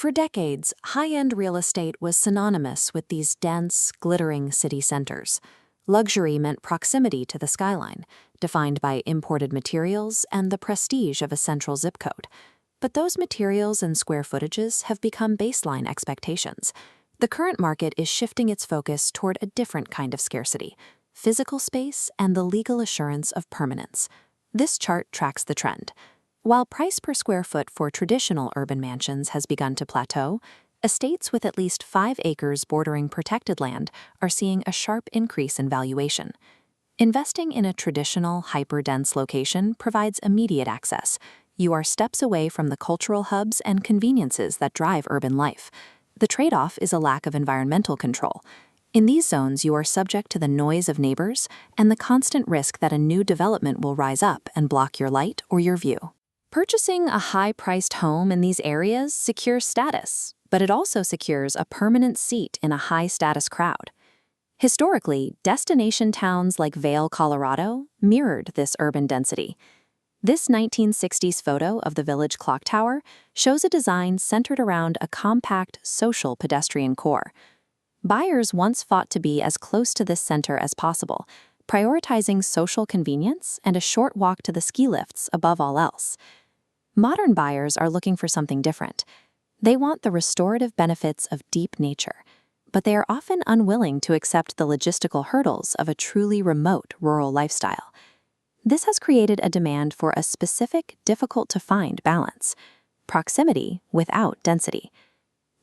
For decades, high-end real estate was synonymous with these dense, glittering city centers. Luxury meant proximity to the skyline, defined by imported materials and the prestige of a central zip code. But those materials and square footages have become baseline expectations. The current market is shifting its focus toward a different kind of scarcity: physical space and the legal assurance of permanence. This chart tracks the trend. While price per square foot for traditional urban mansions has begun to plateau, estates with at least 5 acres bordering protected land are seeing a sharp increase in valuation. Investing in a traditional, hyper-dense location provides immediate access. You are steps away from the cultural hubs and conveniences that drive urban life. The trade-off is a lack of environmental control. In these zones, you are subject to the noise of neighbors and the constant risk that a new development will rise up and block your light or your view. Purchasing a high-priced home in these areas secures status, but it also secures a permanent seat in a high-status crowd. Historically, destination towns like Vail, Colorado, mirrored this urban density. This 1960s photo of the village clock tower shows a design centered around a compact, social pedestrian core. Buyers once fought to be as close to this center as possible, prioritizing social convenience and a short walk to the ski lifts above all else. Modern buyers are looking for something different. They want the restorative benefits of deep nature, but they are often unwilling to accept the logistical hurdles of a truly remote rural lifestyle. This has created a demand for a specific, difficult-to-find balance: proximity without density.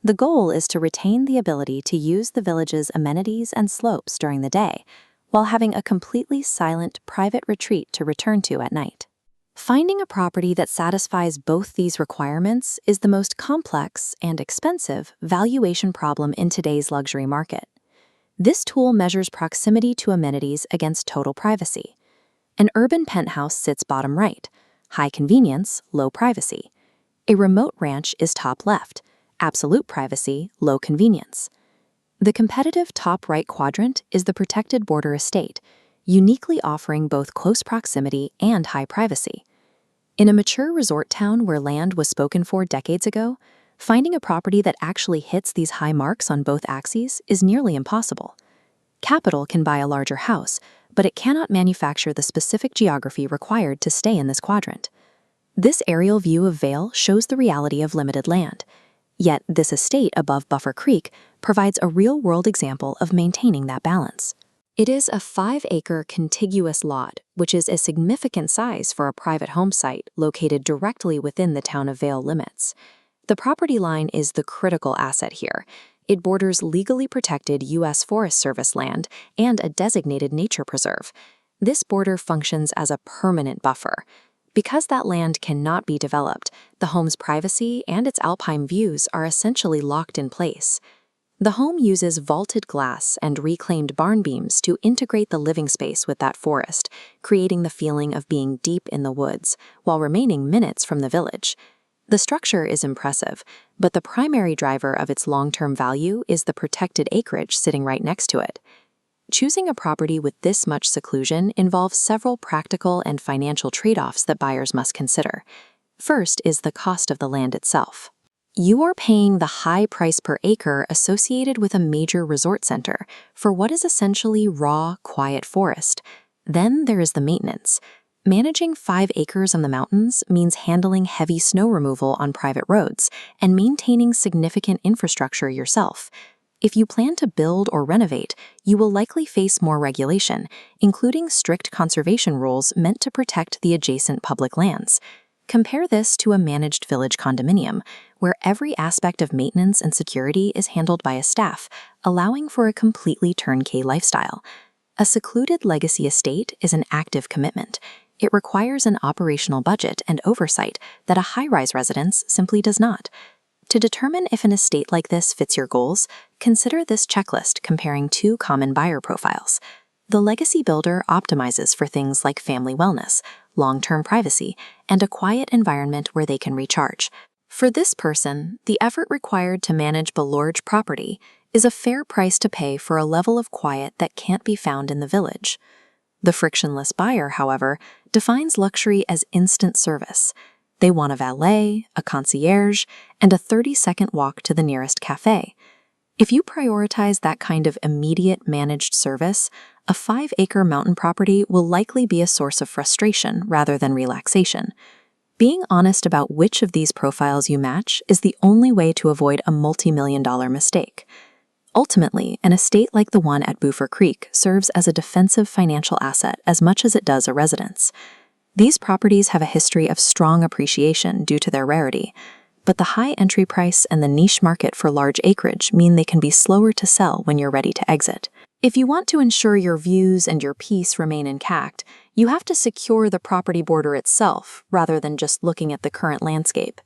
The goal is to retain the ability to use the village's amenities and slopes during the day, while having a completely silent, private retreat to return to at night. Finding a property that satisfies both these requirements is the most complex and expensive valuation problem in today's luxury market. This tool measures proximity to amenities against total privacy. An urban penthouse sits bottom right, high convenience, low privacy. A remote ranch is top left, absolute privacy, low convenience. The competitive top right quadrant is the protected border estate, uniquely offering both close proximity and high privacy. In a mature resort town where land was spoken for decades ago, finding a property that actually hits these high marks on both axes is nearly impossible. Capital can buy a larger house, but it cannot manufacture the specific geography required to stay in this quadrant. This aerial view of Vail shows the reality of limited land. Yet this estate above Buffer Creek provides a real-world example of maintaining that balance. It is a 5-acre contiguous lot, which is a significant size for a private home site located directly within the town of Vail limits. The property line is the critical asset here. It borders legally protected U.S. Forest Service land and a designated nature preserve. This border functions as a permanent buffer. Because that land cannot be developed, the home's privacy and its alpine views are essentially locked in place. The home uses vaulted glass and reclaimed barn beams to integrate the living space with that forest, creating the feeling of being deep in the woods, while remaining minutes from the village. The structure is impressive, but the primary driver of its long-term value is the protected acreage sitting right next to it. Choosing a property with this much seclusion involves several practical and financial trade-offs that buyers must consider. First is the cost of the land itself. You are paying the high price per acre associated with a major resort center for what is essentially raw, quiet forest. Then there is the maintenance. Managing 5 acres in the mountains means handling heavy snow removal on private roads and maintaining significant infrastructure yourself. If you plan to build or renovate, you will likely face more regulation, including strict conservation rules meant to protect the adjacent public lands. Compare this to a managed village condominium, where every aspect of maintenance and security is handled by a staff, allowing for a completely turnkey lifestyle. A secluded legacy estate is an active commitment. It requires an operational budget and oversight that a high-rise residence simply does not. To determine if an estate like this fits your goals, consider this checklist comparing 2 common buyer profiles. The legacy builder optimizes for things like family wellness, long-term privacy, and a quiet environment where they can recharge. For this person, the effort required to manage a large property is a fair price to pay for a level of quiet that can't be found in the village. The frictionless buyer, however, defines luxury as instant service. They want a valet, a concierge, and a 30-second walk to the nearest cafe. If you prioritize that kind of immediate managed service, a 5-acre mountain property will likely be a source of frustration rather than relaxation. Being honest about which of these profiles you match is the only way to avoid a multi-million-dollar mistake. Ultimately, an estate like the one at Buford Creek serves as a defensive financial asset as much as it does a residence. These properties have a history of strong appreciation due to their rarity, but the high entry price and the niche market for large acreage mean they can be slower to sell when you're ready to exit. If you want to ensure your views and your peace remain intact, you have to secure the property border itself rather than just looking at the current landscape.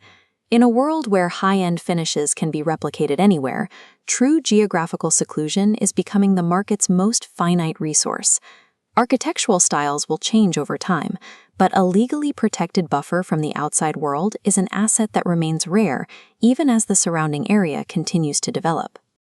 In a world where high-end finishes can be replicated anywhere, true geographical seclusion is becoming the market's most finite resource. Architectural styles will change over time, but a legally protected buffer from the outside world is an asset that remains rare even as the surrounding area continues to develop.